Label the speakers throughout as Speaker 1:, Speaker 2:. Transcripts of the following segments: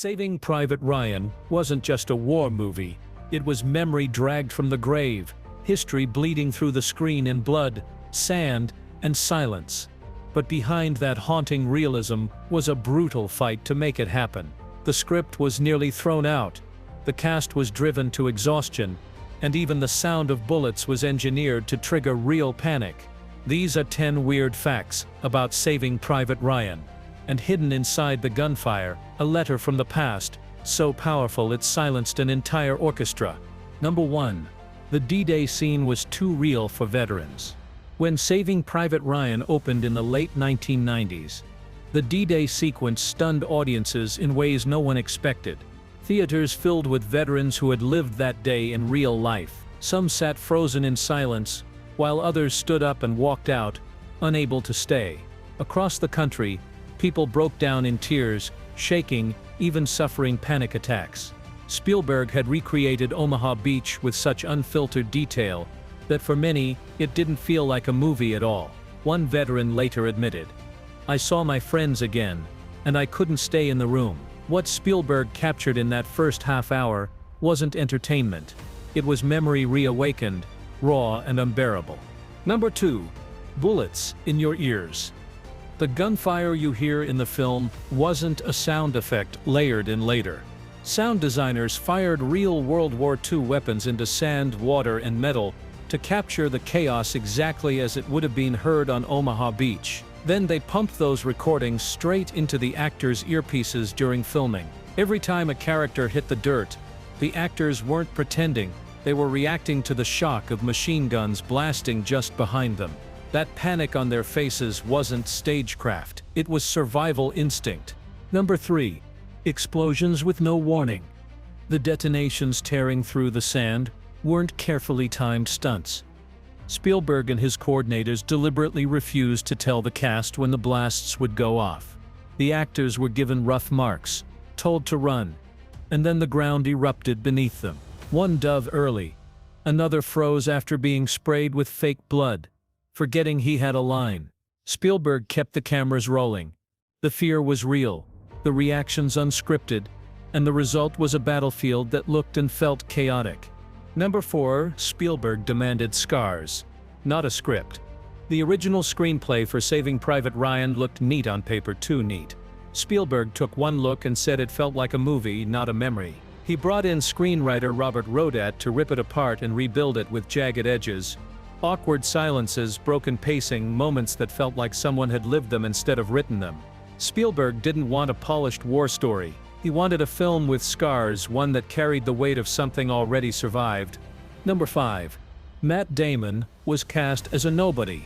Speaker 1: Saving Private Ryan wasn't just a war movie, it was memory dragged from the grave, history bleeding through the screen in blood, sand, and silence. But behind that haunting realism was a brutal fight to make it happen. The script was nearly thrown out, the cast was driven to exhaustion, and even the sound of bullets was engineered to trigger real panic. These are 10 weird facts about Saving Private Ryan. And hidden inside the gunfire, a letter from the past, so powerful it silenced an entire orchestra. Number 1. The D-Day scene was too real for veterans. When Saving Private Ryan opened in the late 1990s, the D-Day sequence stunned audiences in ways no one expected. Theaters filled with veterans who had lived that day in real life. Some sat frozen in silence, while others stood up and walked out, unable to stay. Across the country, people broke down in tears, shaking, even suffering panic attacks. Spielberg had recreated Omaha Beach with such unfiltered detail that for many, it didn't feel like a movie at all. One veteran later admitted, "I saw my friends again, and I couldn't stay in the room." What Spielberg captured in that first half hour wasn't entertainment. It was memory reawakened, raw and unbearable. Number 2. Bullets in your ears. The gunfire you hear in the film wasn't a sound effect layered in later. Sound designers fired real World War II weapons into sand, water, and metal to capture the chaos exactly as it would have been heard on Omaha Beach. Then they pumped those recordings straight into the actors' earpieces during filming. Every time a character hit the dirt, the actors weren't pretending, they were reacting to the shock of machine guns blasting just behind them. That panic on their faces wasn't stagecraft, it was survival instinct. Number 3. Explosions with no warning. The detonations tearing through the sand weren't carefully timed stunts. Spielberg and his coordinators deliberately refused to tell the cast when the blasts would go off. The actors were given rough marks, told to run, and then the ground erupted beneath them. One dove early, another froze after being sprayed with fake blood, forgetting he had a line. Spielberg kept the cameras rolling. The fear was real, the reactions unscripted, and the result was a battlefield that looked and felt chaotic. Number 4. Spielberg demanded scars, not a script. The original screenplay for Saving Private Ryan looked neat on paper, too neat. Spielberg took one look and said it felt like a movie, not a memory. He brought in screenwriter Robert Rodat to rip it apart and rebuild it with jagged edges, awkward silences, broken pacing, moments that felt like someone had lived them instead of written them. Spielberg didn't want a polished war story. He wanted a film with scars, one that carried the weight of something already survived. Number 5. Matt Damon was cast as a nobody,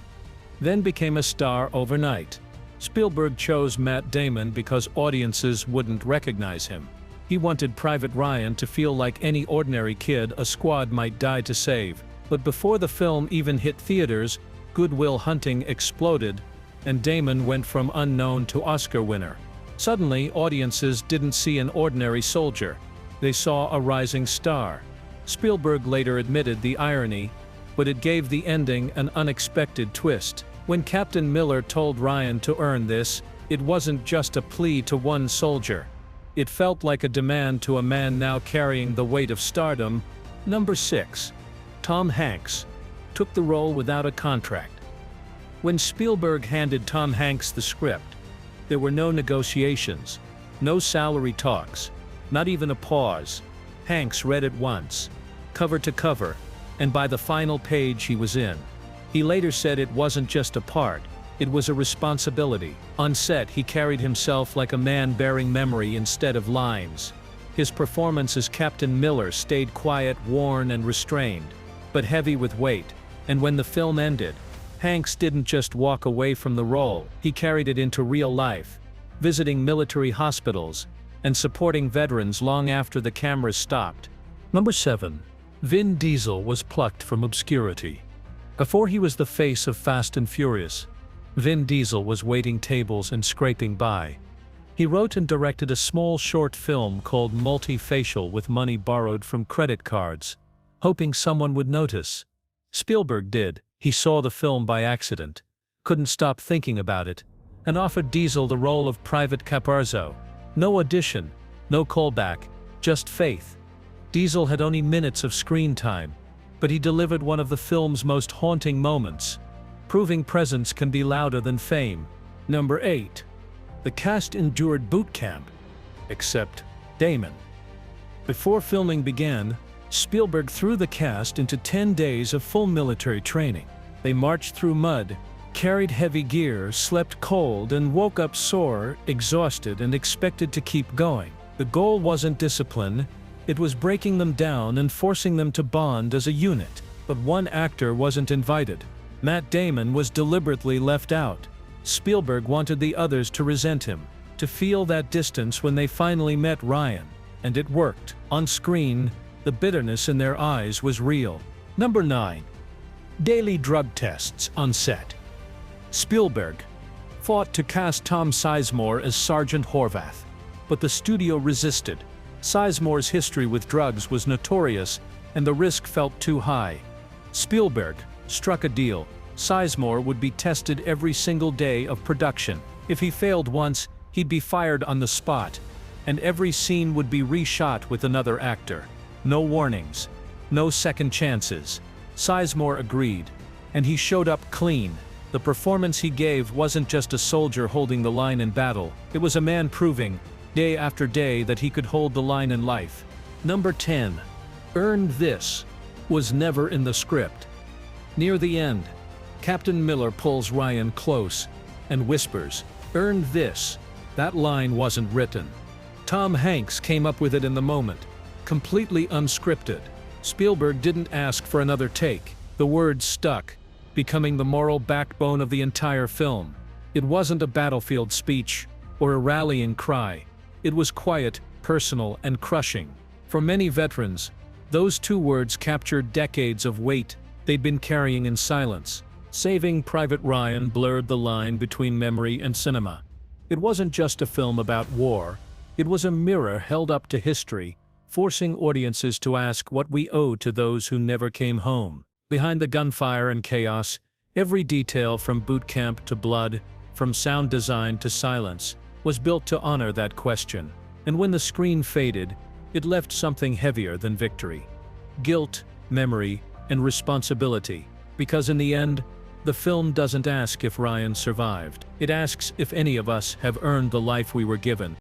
Speaker 1: then became a star overnight. Spielberg chose Matt Damon because audiences wouldn't recognize him. He wanted Private Ryan to feel like any ordinary kid a squad might die to save. But before the film even hit theaters, Good Will Hunting exploded, and Damon went from unknown to Oscar winner. Suddenly, audiences didn't see an ordinary soldier. They saw a rising star. Spielberg later admitted the irony, but it gave the ending an unexpected twist. When Captain Miller told Ryan to earn this, it wasn't just a plea to one soldier. It felt like a demand to a man now carrying the weight of stardom. Number 6. Tom Hanks took the role without a contract. When Spielberg handed Tom Hanks the script, there were no negotiations, no salary talks, not even a pause. Hanks read it once, cover to cover, and by the final page he was in. He later said it wasn't just a part, it was a responsibility. On set, he carried himself like a man bearing memory instead of lines. His performance as Captain Miller stayed quiet, worn, and restrained, but heavy with weight. And when the film ended, Hanks didn't just walk away from the role, he carried it into real life, visiting military hospitals and supporting veterans long after the cameras stopped. Number 7. Vin Diesel was plucked from obscurity. Before he was the face of Fast and Furious, Vin Diesel was waiting tables and scraping by. He wrote and directed a small short film called Multifacial with money borrowed from credit cards, hoping someone would notice. Spielberg did. He saw the film by accident, couldn't stop thinking about it, and offered Diesel the role of Private Caparzo. No audition, No callback, just faith. Diesel had only minutes of screen time, but he delivered one of the film's most haunting moments, proving presence can be louder than fame. Number 8. The cast endured boot camp, except Damon. Before filming began, Spielberg threw the cast into 10 days of full military training. They marched through mud, carried heavy gear, slept cold, and woke up sore, exhausted, and expected to keep going. The goal wasn't discipline, it was breaking them down and forcing them to bond as a unit. But one actor wasn't invited. Matt Damon was deliberately left out. Spielberg wanted the others to resent him, to feel that distance when they finally met Ryan. And it worked. On screen, the bitterness in their eyes was real. Number 9. Daily drug tests on set. Spielberg fought to cast Tom Sizemore as Sergeant Horvath, but the studio resisted. Sizemore's history with drugs was notorious, and the risk felt too high. Spielberg struck a deal. Sizemore would be tested every single day of production. If he failed once, he'd be fired on the spot, and every scene would be reshot with another actor. No warnings, no second chances. Sizemore agreed, and he showed up clean. The performance he gave wasn't just a soldier holding the line in battle, it was a man proving, day after day, that he could hold the line in life. Number 10. Earned This was never in the script. Near the end, Captain Miller pulls Ryan close and whispers, "Earned this." That line wasn't written. Tom Hanks came up with it in the moment, completely unscripted. Spielberg didn't ask for another take. The words stuck, becoming the moral backbone of the entire film. It wasn't a battlefield speech or a rallying cry. It was quiet, personal, and crushing. For many veterans, those two words captured decades of weight they'd been carrying in silence. Saving Private Ryan blurred the line between memory and cinema. It wasn't just a film about war, it was a mirror held up to history, forcing audiences to ask what we owe to those who never came home. Behind the gunfire and chaos, every detail from boot camp to blood, from sound design to silence, was built to honor that question. And when the screen faded, it left something heavier than victory. Guilt, memory, and responsibility. Because in the end, the film doesn't ask if Ryan survived. It asks if any of us have earned the life we were given.